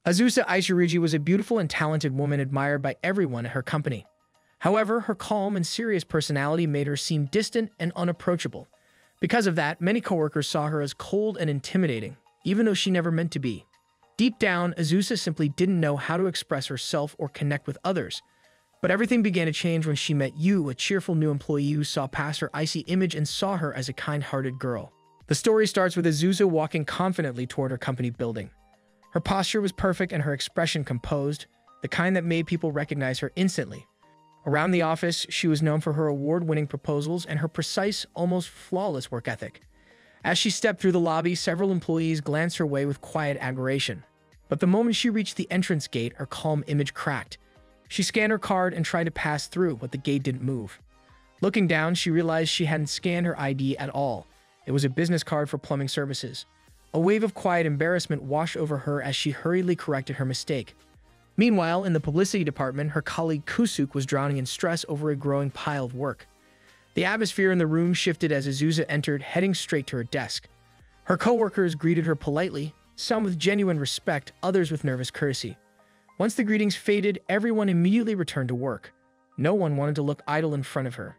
Azusa Isurigi was a beautiful and talented woman admired by everyone at her company. However, her calm and serious personality made her seem distant and unapproachable. Because of that, many coworkers saw her as cold and intimidating, even though she never meant to be. Deep down, Azusa simply didn't know how to express herself or connect with others. But everything began to change when she met Yu, a cheerful new employee who saw past her icy image and saw her as a kind-hearted girl. The story starts with Azusa walking confidently toward her company building. Her posture was perfect and her expression composed, the kind that made people recognize her instantly. Around the office, she was known for her award-winning proposals and her precise, almost flawless work ethic. As she stepped through the lobby, several employees glanced her way with quiet admiration. But the moment she reached the entrance gate, her calm image cracked. She scanned her card and tried to pass through, but the gate didn't move. Looking down, she realized she hadn't scanned her ID at all. It was a business card for plumbing services. A wave of quiet embarrassment washed over her as she hurriedly corrected her mistake. Meanwhile, in the publicity department, her colleague Kusuk was drowning in stress over a growing pile of work. The atmosphere in the room shifted as Azusa entered, heading straight to her desk. Her coworkers greeted her politely, some with genuine respect, others with nervous courtesy. Once the greetings faded, everyone immediately returned to work. No one wanted to look idle in front of her.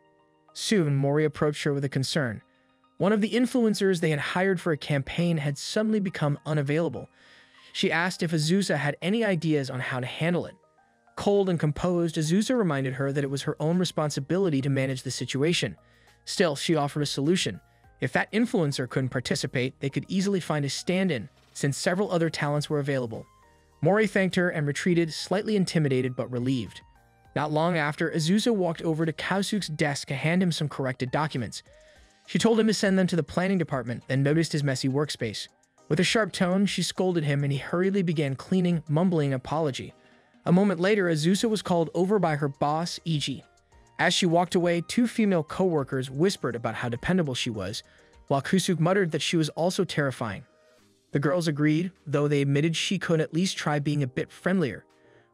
Soon, Mori approached her with a concern. One of the influencers they had hired for a campaign had suddenly become unavailable. She asked if Azusa had any ideas on how to handle it. Cold and composed, Azusa reminded her that it was her own responsibility to manage the situation. Still, she offered a solution. If that influencer couldn't participate, they could easily find a stand-in, since several other talents were available. Mori thanked her and retreated, slightly intimidated but relieved. Not long after, Azusa walked over to Kaosuk's desk to hand him some corrected documents. She told him to send them to the planning department, then noticed his messy workspace. With a sharp tone, she scolded him and he hurriedly began cleaning, mumbling an apology. A moment later, Azusa was called over by her boss, Iji. As she walked away, two female co-workers whispered about how dependable she was, while Kusuk muttered that she was also terrifying. The girls agreed, though they admitted she could at least try being a bit friendlier.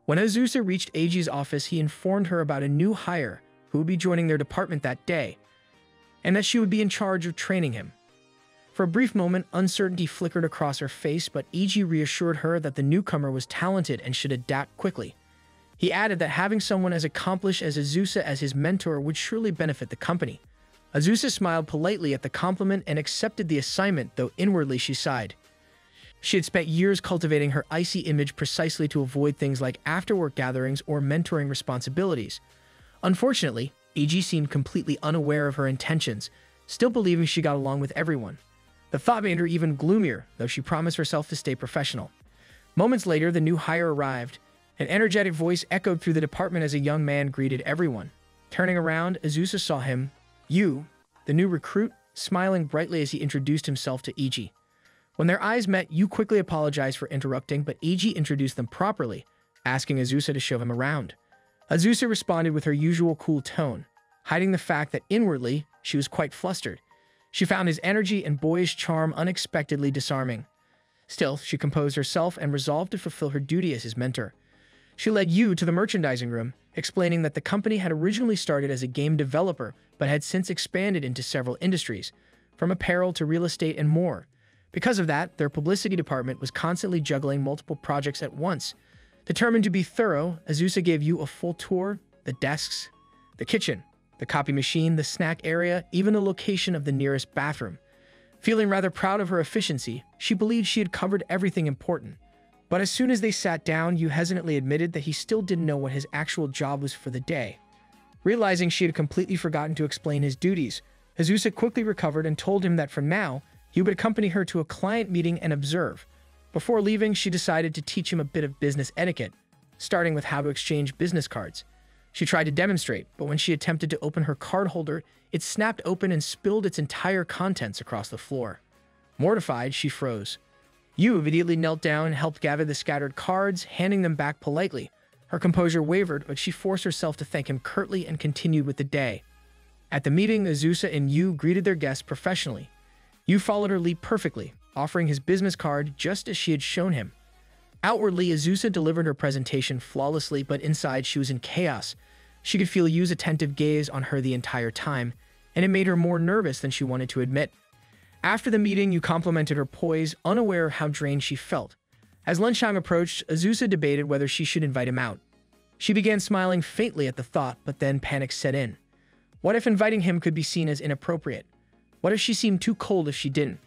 When Azusa reached Eiji's office, he informed her about a new hire who would be joining their department that day, and that she would be in charge of training him. For a brief moment, uncertainty flickered across her face, but Eiji reassured her that the newcomer was talented and should adapt quickly. He added that having someone as accomplished as Azusa as his mentor would surely benefit the company. Azusa smiled politely at the compliment and accepted the assignment, though inwardly she sighed. She had spent years cultivating her icy image precisely to avoid things like after-work gatherings or mentoring responsibilities. Unfortunately, Eiji seemed completely unaware of her intentions, still believing she got along with everyone. The thought made her even gloomier, though she promised herself to stay professional. Moments later, the new hire arrived. An energetic voice echoed through the department as a young man greeted everyone. Turning around, Azusa saw him, Yu, the new recruit, smiling brightly as he introduced himself to Eiji. When their eyes met, Yu quickly apologized for interrupting, but Eiji introduced them properly, asking Azusa to show him around. Azusa responded with her usual cool tone, hiding the fact that inwardly she was quite flustered. She found his energy and boyish charm unexpectedly disarming. Still, she composed herself and resolved to fulfill her duty as his mentor. She led Yu to the merchandising room, explaining that the company had originally started as a game developer but had since expanded into several industries, from apparel to real estate and more. Because of that, their publicity department was constantly juggling multiple projects at once. Determined to be thorough, Azusa gave Yu a full tour, the desks, the kitchen, the copy machine, the snack area, even the location of the nearest bathroom. Feeling rather proud of her efficiency, she believed she had covered everything important. But as soon as they sat down, Yu hesitantly admitted that he still didn't know what his actual job was for the day. Realizing she had completely forgotten to explain his duties, Azusa quickly recovered and told him that for now, he would accompany her to a client meeting and observe. Before leaving, she decided to teach him a bit of business etiquette, starting with how to exchange business cards. She tried to demonstrate, but when she attempted to open her card holder, it snapped open and spilled its entire contents across the floor. Mortified, she froze. Yu immediately knelt down and helped gather the scattered cards, handing them back politely. Her composure wavered, but she forced herself to thank him curtly and continued with the day. At the meeting, Azusa and Yu greeted their guests professionally. Yu followed her lead perfectly, offering his business card just as she had shown him. Outwardly, Azusa delivered her presentation flawlessly, but inside she was in chaos. She could feel Yu's attentive gaze on her the entire time, and it made her more nervous than she wanted to admit. After the meeting, Yu complimented her poise, unaware of how drained she felt. As lunchtime approached, Azusa debated whether she should invite him out. She began smiling faintly at the thought, but then panic set in. What if inviting him could be seen as inappropriate? What if she seemed too cold if she didn't?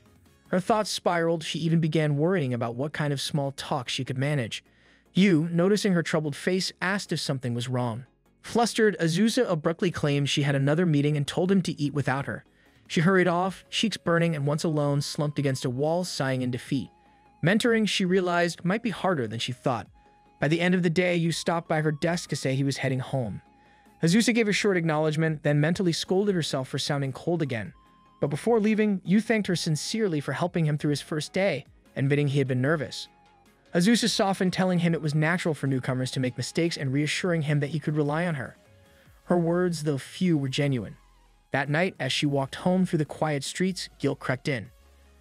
Her thoughts spiraled. She even began worrying about what kind of small talk she could manage. Yu, noticing her troubled face, asked if something was wrong. Flustered, Azusa abruptly claimed she had another meeting and told him to eat without her. She hurried off, cheeks burning, and once alone, slumped against a wall, sighing in defeat. Mentoring, she realized, might be harder than she thought. By the end of the day, Yu stopped by her desk to say he was heading home. Azusa gave a short acknowledgement, then mentally scolded herself for sounding cold again. But before leaving, Yu thanked her sincerely for helping him through his first day, admitting he had been nervous. Azusa softened, telling him it was natural for newcomers to make mistakes and reassuring him that he could rely on her. Her words, though few, were genuine. That night, as she walked home through the quiet streets, guilt crept in.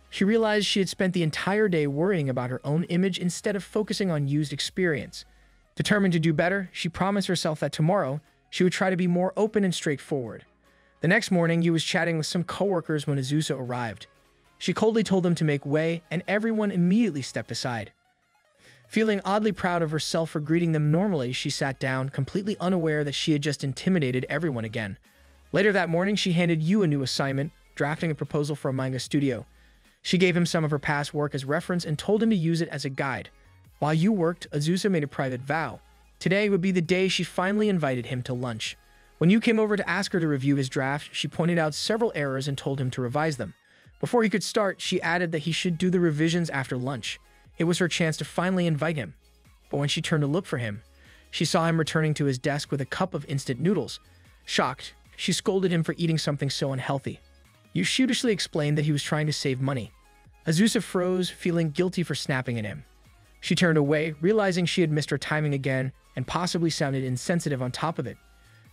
She realized she had spent the entire day worrying about her own image instead of focusing on Yu's experience. Determined to do better, she promised herself that tomorrow, she would try to be more open and straightforward. The next morning, Yu was chatting with some coworkers when Azusa arrived. She coldly told them to make way, and everyone immediately stepped aside. Feeling oddly proud of herself for greeting them normally, she sat down, completely unaware that she had just intimidated everyone again. Later that morning, she handed Yu a new assignment, drafting a proposal for a manga studio. She gave him some of her past work as reference and told him to use it as a guide. While Yu worked, Azusa made a private vow. Today would be the day she finally invited him to lunch. When Yu came over to ask her to review his draft, she pointed out several errors and told him to revise them. Before he could start, she added that he should do the revisions after lunch. It was her chance to finally invite him. But when she turned to look for him, she saw him returning to his desk with a cup of instant noodles. Shocked, she scolded him for eating something so unhealthy. Yu sheepishly explained that he was trying to save money. Azusa froze, feeling guilty for snapping at him. She turned away, realizing she had missed her timing again and possibly sounded insensitive on top of it.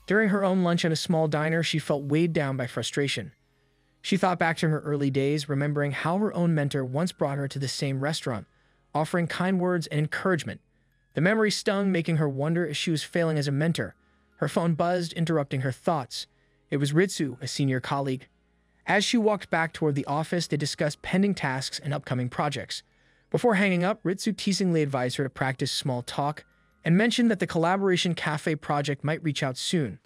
During her own lunch in a small diner, she felt weighed down by frustration. She thought back to her early days, remembering how her own mentor once brought her to the same restaurant, offering kind words and encouragement. The memory stung, making her wonder if she was failing as a mentor. Her phone buzzed, interrupting her thoughts. It was Ritsu, a senior colleague. As she walked back toward the office, they discussed pending tasks and upcoming projects. Before hanging up, Ritsu teasingly advised her to practice small talk and mentioned that the collaboration cafe project might reach out soon.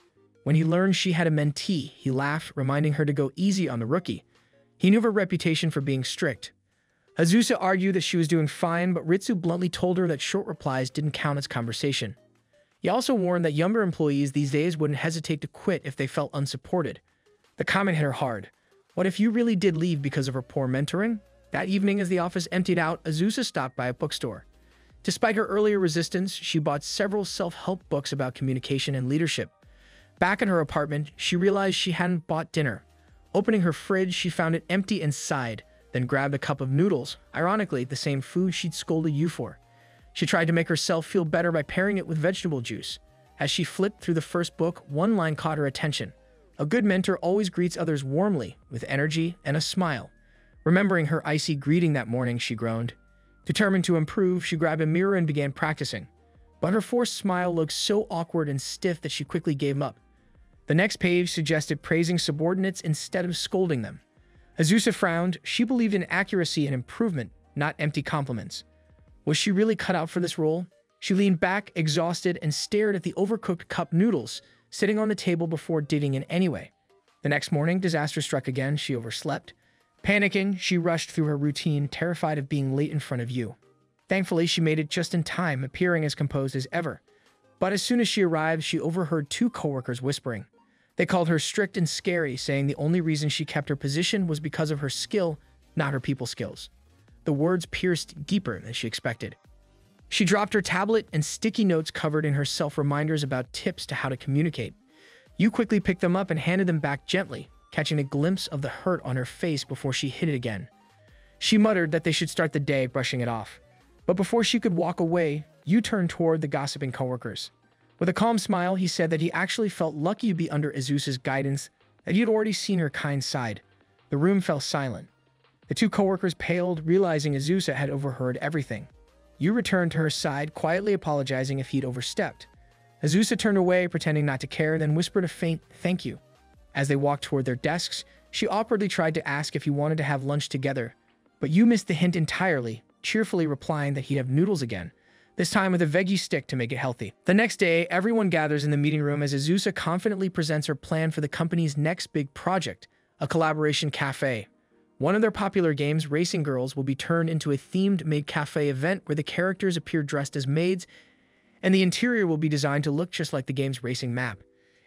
When he learned she had a mentee, he laughed, reminding her to go easy on the rookie. He knew of her reputation for being strict. Azusa argued that she was doing fine, but Ritsu bluntly told her that short replies didn't count as conversation. He also warned that younger employees these days wouldn't hesitate to quit if they felt unsupported. The comment hit her hard. What if you really did leave because of her poor mentoring? That evening, as the office emptied out, Azusa stopped by a bookstore. Despite her earlier resistance, she bought several self-help books about communication and leadership. Back in her apartment, she realized she hadn't bought dinner. Opening her fridge, she found it empty and sighed, then grabbed a cup of noodles, ironically the same food she'd scolded Yu for. She tried to make herself feel better by pairing it with vegetable juice. As she flipped through the first book, one line caught her attention. A good mentor always greets others warmly, with energy and a smile. Remembering her icy greeting that morning, she groaned. Determined to improve, she grabbed a mirror and began practicing. But her forced smile looked so awkward and stiff that she quickly gave up. The next page suggested praising subordinates instead of scolding them. Azusa frowned. She believed in accuracy and improvement, not empty compliments. Was she really cut out for this role? She leaned back, exhausted, and stared at the overcooked cup noodles sitting on the table before digging in anyway. The next morning, disaster struck again. She overslept. Panicking, she rushed through her routine, terrified of being late in front of Yu. Thankfully, she made it just in time, appearing as composed as ever. But as soon as she arrived, she overheard two coworkers whispering. They called her strict and scary, saying the only reason she kept her position was because of her skill, not her people skills. The words pierced deeper than she expected. She dropped her tablet and sticky notes covered in her self-reminders about tips to how to communicate. Yu quickly picked them up and handed them back gently, catching a glimpse of the hurt on her face before she hid it again. She muttered that they should start the day brushing it off. But before she could walk away, Yu turned toward the gossiping coworkers. With a calm smile, he said that he actually felt lucky to be under Azusa's guidance, that he had already seen her kind side. The room fell silent. The two coworkers paled, realizing Azusa had overheard everything. Yu returned to her side, quietly apologizing if he'd overstepped. Azusa turned away, pretending not to care, then whispered a faint thank you. As they walked toward their desks, she awkwardly tried to ask if he wanted to have lunch together, but Yu missed the hint entirely, cheerfully replying that he'd have noodles again, this time with a veggie stick to make it healthy. The next day, everyone gathers in the meeting room as Azusa confidently presents her plan for the company's next big project, a collaboration cafe. One of their popular games, Racing Girls, will be turned into a themed maid cafe event where the characters appear dressed as maids, and the interior will be designed to look just like the game's racing map.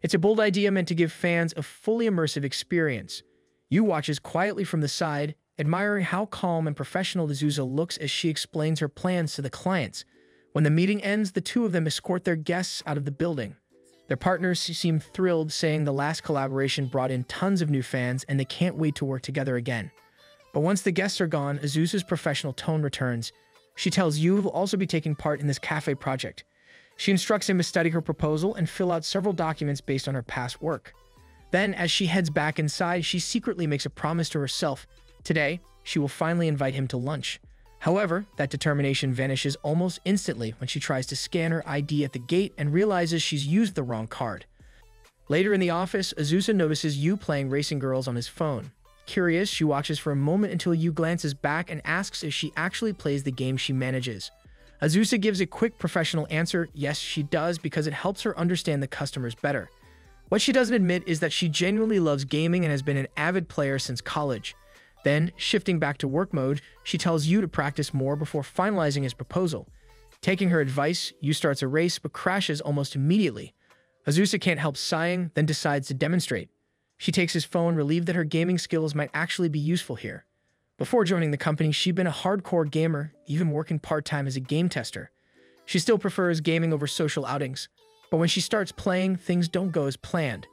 It's a bold idea meant to give fans a fully immersive experience. Yu watches quietly from the side, admiring how calm and professional Azusa looks as she explains her plans to the clients. When the meeting ends, the two of them escort their guests out of the building. Their partners seem thrilled, saying the last collaboration brought in tons of new fans and they can't wait to work together again. But once the guests are gone, Azusa's professional tone returns. She tells Yu he'll also be taking part in this cafe project. She instructs him to study her proposal and fill out several documents based on her past work. Then, as she heads back inside, she secretly makes a promise to herself. Today, she will finally invite him to lunch. However, that determination vanishes almost instantly when she tries to scan her ID at the gate and realizes she's used the wrong card. Later in the office, Azusa notices Yu playing Racing Girls on his phone. Curious, she watches for a moment until Yu glances back and asks if she actually plays the game she manages. Azusa gives a quick professional answer, yes she does, because it helps her understand the customers better. What she doesn't admit is that she genuinely loves gaming and has been an avid player since college. Then, shifting back to work mode, she tells Yu to practice more before finalizing his proposal. Taking her advice, Yu starts a race but crashes almost immediately. Azusa can't help sighing, then decides to demonstrate. She takes his phone, relieved that her gaming skills might actually be useful here. Before joining the company, she'd been a hardcore gamer, even working part-time as a game tester. She still prefers gaming over social outings, but when she starts playing, things don't go as planned.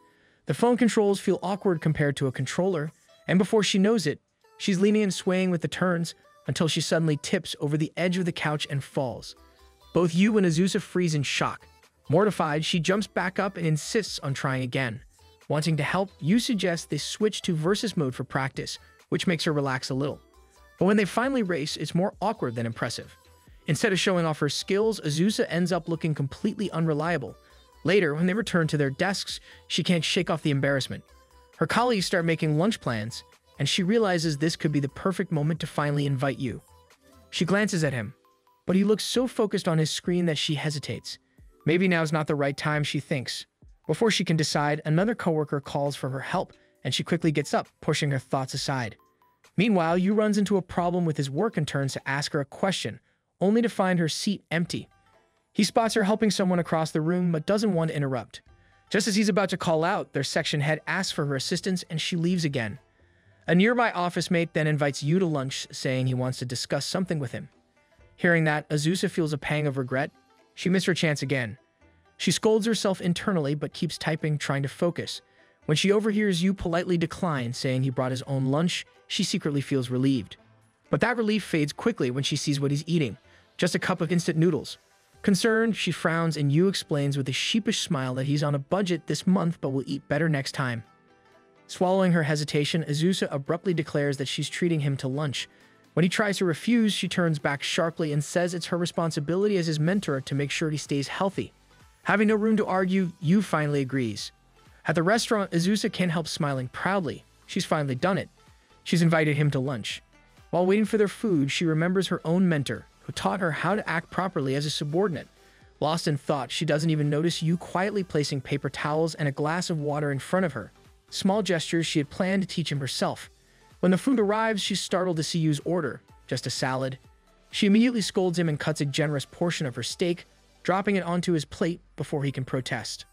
The phone controls feel awkward compared to a controller, and before she knows it, she's leaning and swaying with the turns until she suddenly tips over the edge of the couch and falls. Both Yu and Azusa freeze in shock. Mortified, she jumps back up and insists on trying again. Wanting to help, Yu suggests they switch to versus mode for practice, which makes her relax a little. But when they finally race, it's more awkward than impressive. Instead of showing off her skills, Azusa ends up looking completely unreliable. Later, when they return to their desks, she can't shake off the embarrassment. Her colleagues start making lunch plans, and she realizes this could be the perfect moment to finally invite Yu. She glances at him, but he looks so focused on his screen that she hesitates. Maybe now's not the right time, she thinks. Before she can decide, another coworker calls for her help, and she quickly gets up, pushing her thoughts aside. Meanwhile, Yu runs into a problem with his work and turns to ask her a question, only to find her seat empty. He spots her helping someone across the room, but doesn't want to interrupt. Just as he's about to call out, their section head asks for her assistance, and she leaves again. A nearby office mate then invites Yu to lunch, saying he wants to discuss something with him. Hearing that, Azusa feels a pang of regret. She missed her chance again. She scolds herself internally, but keeps typing, trying to focus. When she overhears Yu politely decline, saying he brought his own lunch, she secretly feels relieved. But that relief fades quickly when she sees what he's eating, just a cup of instant noodles. Concerned, she frowns and Yu explains with a sheepish smile that he's on a budget this month but will eat better next time. Swallowing her hesitation, Azusa abruptly declares that she's treating him to lunch. When he tries to refuse, she turns back sharply and says it's her responsibility as his mentor to make sure he stays healthy. Having no room to argue, Yu finally agrees. At the restaurant, Azusa can't help smiling proudly. She's finally done it. She's invited him to lunch. While waiting for their food, she remembers her own mentor, who taught her how to act properly as a subordinate. Lost in thought, she doesn't even notice Yu quietly placing paper towels and a glass of water in front of her. Small gestures she had planned to teach him herself. When the food arrives, she's startled to see Yu's order, just a salad. She immediately scolds him and cuts a generous portion of her steak, dropping it onto his plate before he can protest.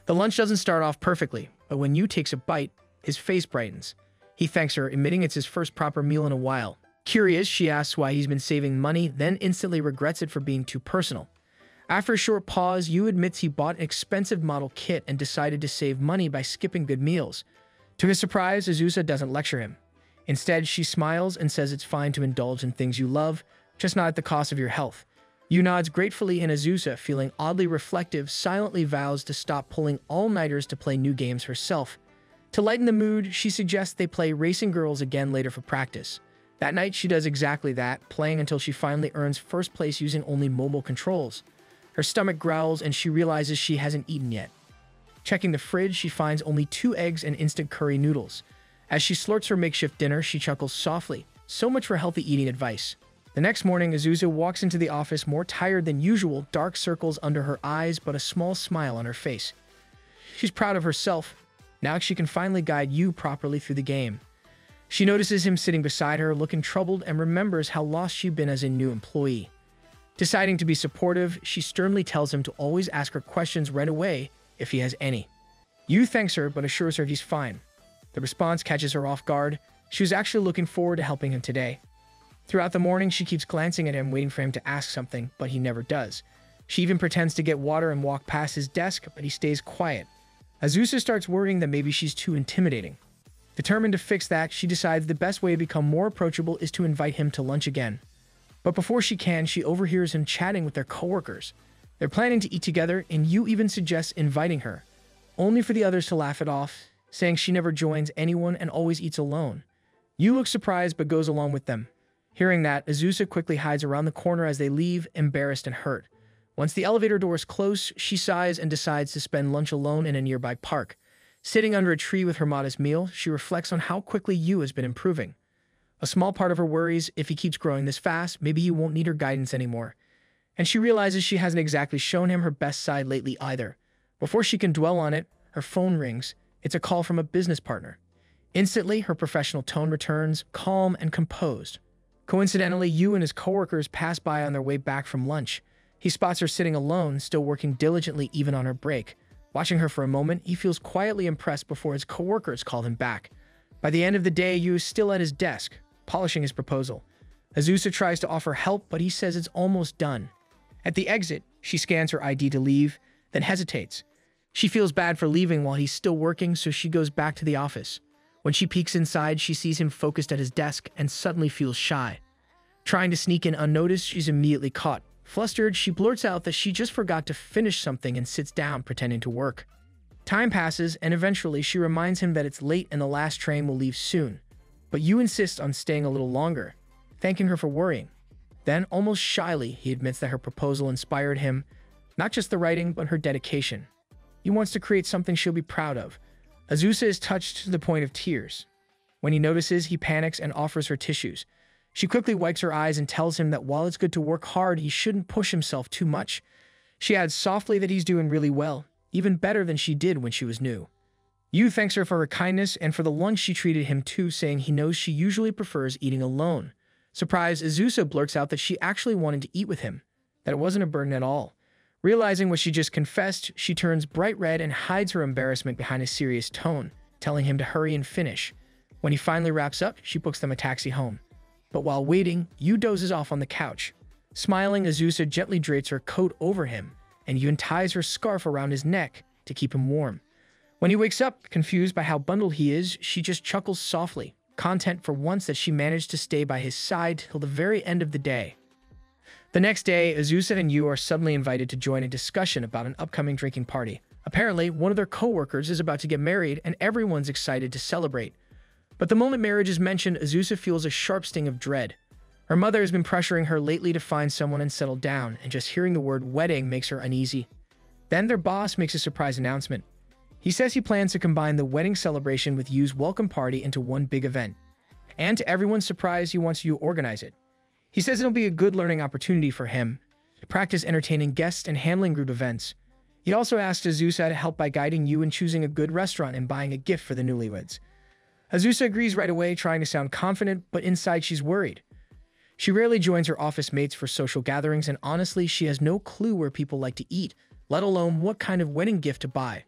The lunch doesn't start off perfectly, but when Yu takes a bite, his face brightens. He thanks her, admitting it's his first proper meal in a while. Curious, she asks why he's been saving money, then instantly regrets it for being too personal. After a short pause, Yu admits he bought an expensive model kit and decided to save money by skipping good meals. To his surprise, Azusa doesn't lecture him. Instead, she smiles and says it's fine to indulge in things you love, just not at the cost of your health. Yu nods gratefully, and Azusa, feeling oddly reflective, silently vows to stop pulling all-nighters to play new games herself. To lighten the mood, she suggests they play Racing Girls again later for practice. That night, she does exactly that, playing until she finally earns first place using only mobile controls. Her stomach growls and she realizes she hasn't eaten yet. Checking the fridge, she finds only 2 eggs and instant curry noodles. As she slurps her makeshift dinner, she chuckles softly. So much for healthy eating advice. The next morning, Azusa walks into the office more tired than usual, dark circles under her eyes but a small smile on her face. She's proud of herself. Now she can finally guide you properly through the game. She notices him sitting beside her, looking troubled, and remembers how lost she'd been as a new employee. Deciding to be supportive, she sternly tells him to always ask her questions right away if he has any. Yu thanks her but assures her he's fine. The response catches her off guard. She was actually looking forward to helping him today. Throughout the morning, she keeps glancing at him, waiting for him to ask something, but he never does. She even pretends to get water and walk past his desk, but he stays quiet. Azusa starts worrying that maybe she's too intimidating. Determined to fix that, she decides the best way to become more approachable is to invite him to lunch again. But before she can, she overhears him chatting with their coworkers. They're planning to eat together, and Yu even suggests inviting her, only for the others to laugh it off, saying she never joins anyone and always eats alone. Yu looks surprised but goes along with them. Hearing that, Azusa quickly hides around the corner as they leave, embarrassed and hurt. Once the elevator doors close, she sighs and decides to spend lunch alone in a nearby park. Sitting under a tree with her modest meal, she reflects on how quickly Yu has been improving. A small part of her worries, if he keeps growing this fast, maybe he won't need her guidance anymore. And she realizes she hasn't exactly shown him her best side lately either. Before she can dwell on it, her phone rings. It's a call from a business partner. Instantly, her professional tone returns, calm and composed. Coincidentally, Yu and his coworkers pass by on their way back from lunch. He spots her sitting alone, still working diligently even on her break. Watching her for a moment, he feels quietly impressed before his coworkers call him back. By the end of the day, Yu is still at his desk, polishing his proposal. Azusa tries to offer help, but he says it's almost done. At the exit, she scans her ID to leave, then hesitates. She feels bad for leaving while he's still working, so she goes back to the office. When she peeks inside, she sees him focused at his desk and suddenly feels shy. Trying to sneak in unnoticed, she's immediately caught. Flustered, she blurts out that she just forgot to finish something and sits down, pretending to work. Time passes, and eventually she reminds him that it's late and the last train will leave soon. But Yu insists on staying a little longer, thanking her for worrying. Then, almost shyly, he admits that her proposal inspired him, not just the writing, but her dedication. He wants to create something she'll be proud of. Azusa is touched to the point of tears. When he notices, he panics and offers her tissues. She quickly wipes her eyes and tells him that while it's good to work hard, he shouldn't push himself too much. She adds softly that he's doing really well, even better than she did when she was new. Yu thanks her for her kindness and for the lunch she treated him to, saying he knows she usually prefers eating alone. Surprised, Azusa blurts out that she actually wanted to eat with him, that it wasn't a burden at all. Realizing what she just confessed, she turns bright red and hides her embarrassment behind a serious tone, telling him to hurry and finish. When he finally wraps up, she books them a taxi home. But while waiting, Yu dozes off on the couch. Smiling, Azusa gently drapes her coat over him, and Yu ties her scarf around his neck to keep him warm. When he wakes up, confused by how bundled he is, she just chuckles softly, content for once that she managed to stay by his side till the very end of the day. The next day, Azusa and Yu are suddenly invited to join a discussion about an upcoming drinking party. Apparently, one of their coworkers is about to get married, and everyone's excited to celebrate. But the moment marriage is mentioned, Azusa feels a sharp sting of dread. Her mother has been pressuring her lately to find someone and settle down, and just hearing the word wedding makes her uneasy. Then their boss makes a surprise announcement. He says he plans to combine the wedding celebration with Yu's welcome party into one big event. And to everyone's surprise, he wants Yu to organize it. He says it'll be a good learning opportunity for him to practice entertaining guests and handling group events. He also asks Azusa to help by guiding Yu in choosing a good restaurant and buying a gift for the newlyweds. Azusa agrees right away, trying to sound confident, but inside she's worried. She rarely joins her office mates for social gatherings, and honestly, she has no clue where people like to eat, let alone what kind of wedding gift to buy.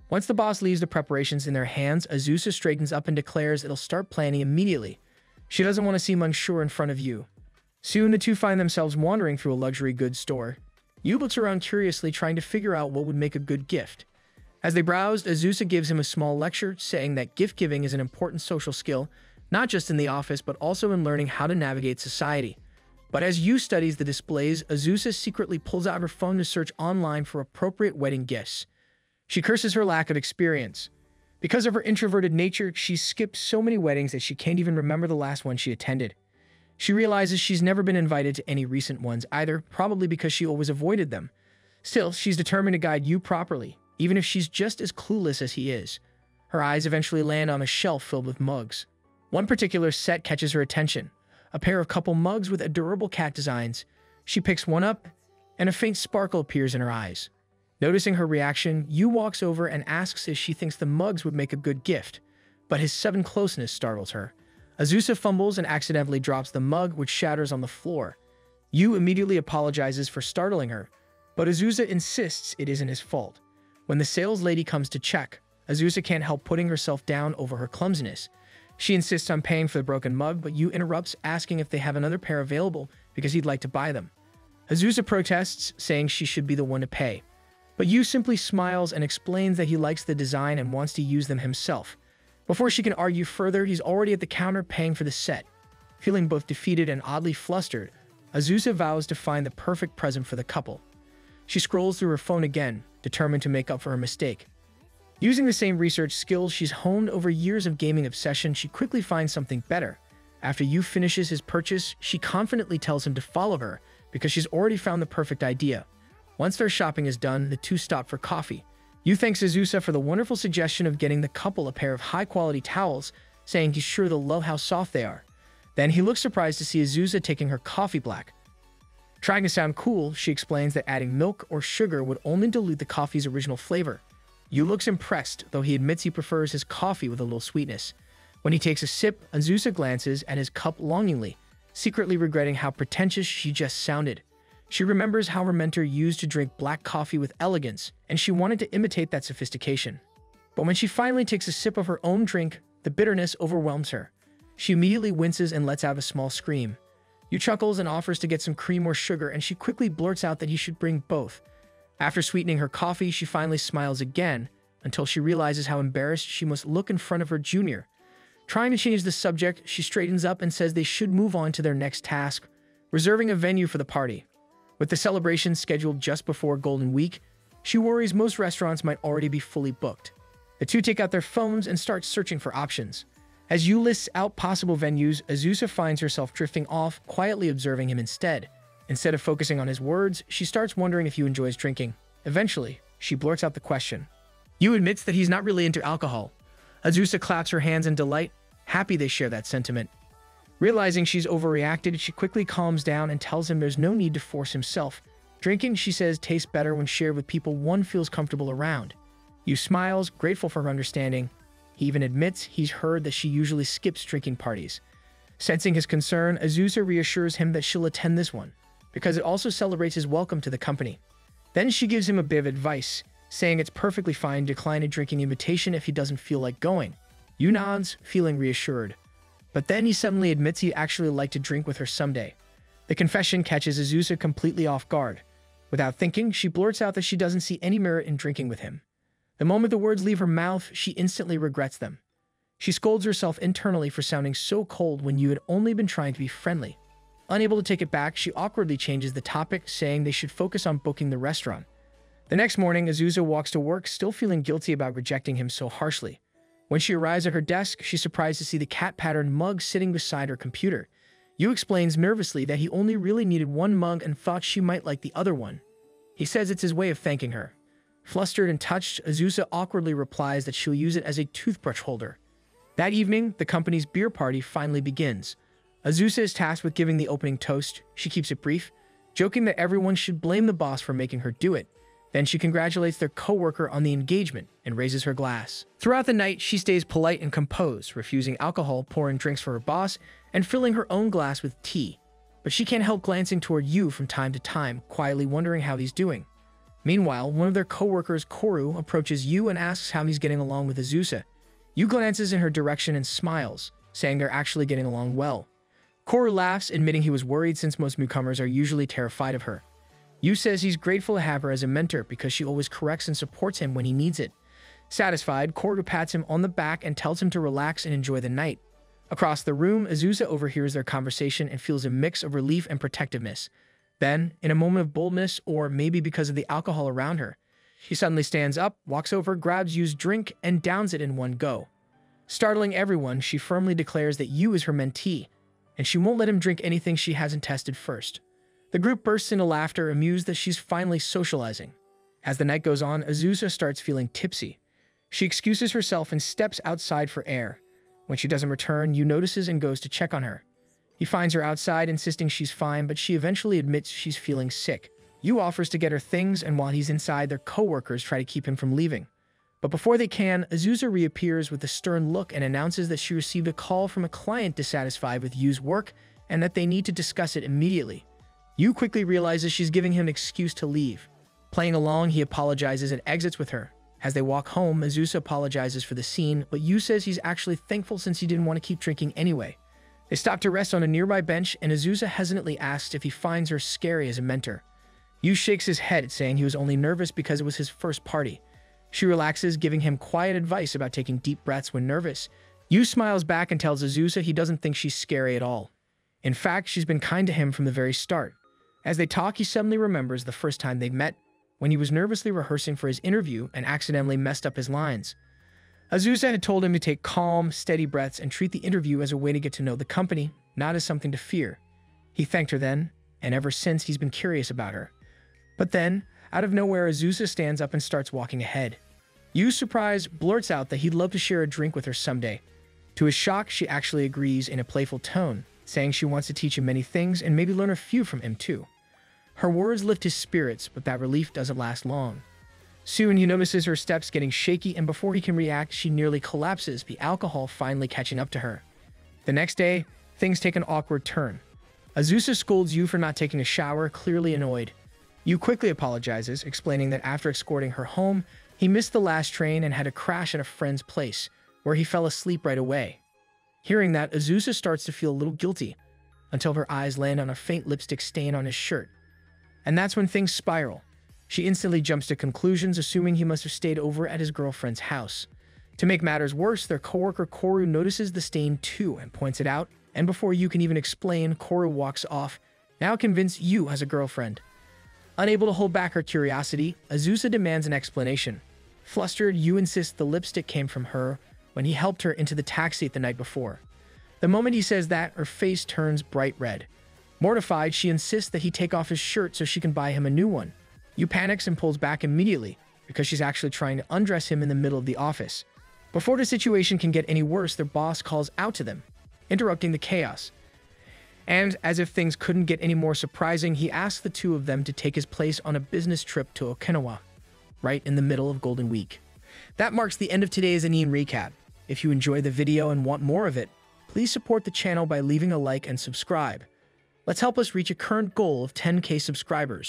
Once the boss leaves the preparations in their hands, Azusa straightens up and declares it'll start planning immediately. She doesn't want to seem unsure in front of Yu. Soon, the two find themselves wandering through a luxury goods store. Yu looks around curiously, trying to figure out what would make a good gift. As they browsed, Azusa gives him a small lecture, saying that gift-giving is an important social skill, not just in the office, but also in learning how to navigate society. But as Yu studies the displays, Azusa secretly pulls out her phone to search online for appropriate wedding gifts. She curses her lack of experience. Because of her introverted nature, she's skipped so many weddings that she can't even remember the last one she attended. She realizes she's never been invited to any recent ones either, probably because she always avoided them. Still, she's determined to guide Yu properly, even if she's just as clueless as he is. Her eyes eventually land on a shelf filled with mugs. One particular set catches her attention, a pair of couple mugs with adorable cat designs. She picks one up, and a faint sparkle appears in her eyes. Noticing her reaction, Yu walks over and asks if she thinks the mugs would make a good gift, but his sudden closeness startles her. Azusa fumbles and accidentally drops the mug, which shatters on the floor. Yu immediately apologizes for startling her, but Azusa insists it isn't his fault. When the sales lady comes to check, Azusa can't help putting herself down over her clumsiness. She insists on paying for the broken mug, but Yu interrupts, asking if they have another pair available because he'd like to buy them. Azusa protests, saying she should be the one to pay. But Yu simply smiles and explains that he likes the design and wants to use them himself. Before she can argue further, he's already at the counter paying for the set. Feeling both defeated and oddly flustered, Azusa vows to find the perfect present for the couple. She scrolls through her phone again, determined to make up for her mistake. Using the same research skills she's honed over years of gaming obsession, she quickly finds something better. After Yu finishes his purchase, she confidently tells him to follow her because she's already found the perfect idea. Once their shopping is done, the two stop for coffee. Yu thanks Azusa for the wonderful suggestion of getting the couple a pair of high-quality towels, saying he's sure they'll love how soft they are. Then he looks surprised to see Azusa taking her coffee black. Trying to sound cool, she explains that adding milk or sugar would only dilute the coffee's original flavor. Yu looks impressed, though he admits he prefers his coffee with a little sweetness. When he takes a sip, Azusa glances at his cup longingly, secretly regretting how pretentious she just sounded. She remembers how her mentor used to drink black coffee with elegance, and she wanted to imitate that sophistication. But when she finally takes a sip of her own drink, the bitterness overwhelms her. She immediately winces and lets out a small scream. Yu chuckles and offers to get some cream or sugar, and she quickly blurts out that he should bring both. After sweetening her coffee, she finally smiles again, until she realizes how embarrassed she must look in front of her junior. Trying to change the subject, she straightens up and says they should move on to their next task, reserving a venue for the party. With the celebration scheduled just before Golden Week, she worries most restaurants might already be fully booked. The two take out their phones and start searching for options. As Yu lists out possible venues, Azusa finds herself drifting off, quietly observing him instead. Instead of focusing on his words, she starts wondering if Yu enjoys drinking. Eventually, she blurts out the question. Yu admits that he's not really into alcohol. Azusa claps her hands in delight, happy they share that sentiment. Realizing she's overreacted, she quickly calms down and tells him there's no need to force himself. Drinking, she says, tastes better when shared with people one feels comfortable around. Yu smiles, grateful for her understanding. He even admits he's heard that she usually skips drinking parties. Sensing his concern, Azusa reassures him that she'll attend this one, because it also celebrates his welcome to the company. Then she gives him a bit of advice, saying it's perfectly fine to decline a drinking invitation if he doesn't feel like going. Yu nods, feeling reassured. But then he suddenly admits he'd actually like to drink with her someday. The confession catches Azusa completely off guard. Without thinking, she blurts out that she doesn't see any merit in drinking with him. The moment the words leave her mouth, she instantly regrets them. She scolds herself internally for sounding so cold when Yu had only been trying to be friendly. Unable to take it back, she awkwardly changes the topic, saying they should focus on booking the restaurant. The next morning, Azusa walks to work, still feeling guilty about rejecting him so harshly. When she arrives at her desk, she's surprised to see the cat-patterned mug sitting beside her computer. Yu explains nervously that he only really needed one mug and thought she might like the other one. He says it's his way of thanking her. Flustered and touched, Azusa awkwardly replies that she'll use it as a toothbrush holder. That evening, the company's beer party finally begins. Azusa is tasked with giving the opening toast. She keeps it brief, joking that everyone should blame the boss for making her do it. Then she congratulates their co-worker on the engagement and raises her glass. Throughout the night, she stays polite and composed, refusing alcohol, pouring drinks for her boss, and filling her own glass with tea. But she can't help glancing toward Yu from time to time, quietly wondering how he's doing. Meanwhile, one of their co-workers, Koru, approaches Yu and asks how he's getting along with Azusa. Yu glances in her direction and smiles, saying they're actually getting along well. Koru laughs, admitting he was worried since most newcomers are usually terrified of her. Yu says he's grateful to have her as a mentor because she always corrects and supports him when he needs it. Satisfied, Koru pats him on the back and tells him to relax and enjoy the night. Across the room, Azusa overhears their conversation and feels a mix of relief and protectiveness. Then, in a moment of boldness, or maybe because of the alcohol around her, she suddenly stands up, walks over, grabs Yu's drink, and downs it in one go. Startling everyone, she firmly declares that Yu is her mentee, and she won't let him drink anything she hasn't tested first. The group bursts into laughter, amused that she's finally socializing. As the night goes on, Azusa starts feeling tipsy. She excuses herself and steps outside for air. When she doesn't return, Yu notices and goes to check on her. He finds her outside, insisting she's fine, but she eventually admits she's feeling sick. Yu offers to get her things, and while he's inside, their co-workers try to keep him from leaving. But before they can, Azusa reappears with a stern look and announces that she received a call from a client dissatisfied with Yu's work and that they need to discuss it immediately. Yu quickly realizes she's giving him an excuse to leave. Playing along, he apologizes and exits with her. As they walk home, Azusa apologizes for the scene, but Yu says he's actually thankful since he didn't want to keep drinking anyway. They stop to rest on a nearby bench, and Azusa hesitantly asks if he finds her scary as a mentor. Yu shakes his head, saying he was only nervous because it was his first party. She relaxes, giving him quiet advice about taking deep breaths when nervous. Yu smiles back and tells Azusa he doesn't think she's scary at all. In fact, she's been kind to him from the very start. As they talk, he suddenly remembers the first time they met, when he was nervously rehearsing for his interview and accidentally messed up his lines. Azusa had told him to take calm, steady breaths and treat the interview as a way to get to know the company, not as something to fear. He thanked her then, and ever since he's been curious about her. But then, out of nowhere, Azusa stands up and starts walking ahead. Yu, surprised, blurts out that he'd love to share a drink with her someday. To his shock, she actually agrees in a playful tone, saying she wants to teach him many things and maybe learn a few from him too. Her words lift his spirits, but that relief doesn't last long. Soon, he notices her steps getting shaky, and before he can react, she nearly collapses, the alcohol finally catching up to her. The next day, things take an awkward turn. Azusa scolds Yu for not taking a shower, clearly annoyed. Yu quickly apologizes, explaining that after escorting her home, he missed the last train and had a crash at a friend's place, where he fell asleep right away. Hearing that, Azusa starts to feel a little guilty, until her eyes land on a faint lipstick stain on his shirt. And that's when things spiral. She instantly jumps to conclusions, assuming he must have stayed over at his girlfriend's house. To make matters worse, their coworker Koru notices the stain too and points it out, and before Yu can even explain, Koru walks off, now convinced Yu has a girlfriend. Unable to hold back her curiosity, Azusa demands an explanation. Flustered, Yu insists the lipstick came from her when he helped her into the taxi the night before. The moment he says that, her face turns bright red. Mortified, she insists that he take off his shirt so she can buy him a new one. Yu panics and pulls back immediately, because she's actually trying to undress him in the middle of the office. Before the situation can get any worse, their boss calls out to them, interrupting the chaos. And, as if things couldn't get any more surprising, he asks the two of them to take his place on a business trip to Okinawa, right in the middle of Golden Week. That marks the end of today's Anime Recap. If you enjoyed the video and want more of it, please support the channel by leaving a like and subscribe. Let's help us reach a current goal of 10K subscribers.